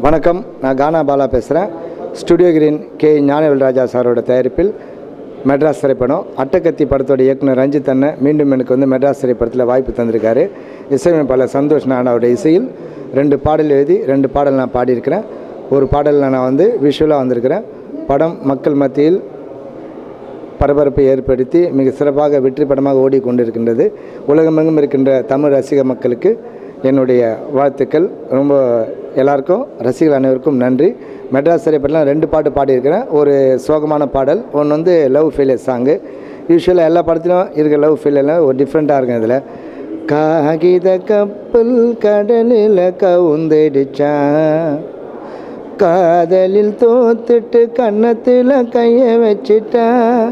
வணக்கம், நான் கானா பாலா பேசுகிறேன். ஸ்டுடியோ கிரீன் கே ஞானவேல்ராஜா சாரோட தயாரிப்பில் மெட்ராஸ் திரைப்படம் அட்டகத்தி படத்தோட இயக்குனர் ரஞ்சித் அண்ணன் மீண்டும் எனக்கு மெட்ராஸ் திரைப்படத்தில் வாய்ப்பு தந்திருக்காரு. இசையமைப்பாளர் சந்தோஷ் நானோட இசையில் 2 பாடல் எழுதி 2 பாடல் நான் பாடியிருக்கிறேன். ஒரு பாடலில் நான் விஷுவலாக வந்திருக்கிறேன். படம் மக்கள் மத்தியில் பரபரப்பை ஏற்படுத்தி மிக சிறப்பாக வெற்றி படமாக ஓடிக்கொண்டிருக்கின்றது. உலகமெங்கும் இருக்கின்ற தமிழ் ரசிக மக்களுக்கு என்னுடைய வாழ்த்துக்கள். ரொம்ப எல்லாருக்கும் ரசிகர்கள் அனைவருக்கும் நன்றி. மெட்ராஸ் திரைப்படத்தில் 2 பாட்டு பாடியிருக்கிறேன். ஒரு சோகமான பாடல், ஒன்று லவ் ஃபெயிலியர் சாங்கு. யூஸ்வலாக எல்லா படத்துலையும் இருக்கிற லவ் ஃபெயிலியர்லாம் ஒரு டிஃப்ரெண்ட்டாக இருக்கும். இதில் காகித கப்பல் கடலில் கவுந்தடிச்சான், காதலில் தோத்துட்டு கன்னத்தில் கையை வச்சிட்டான்,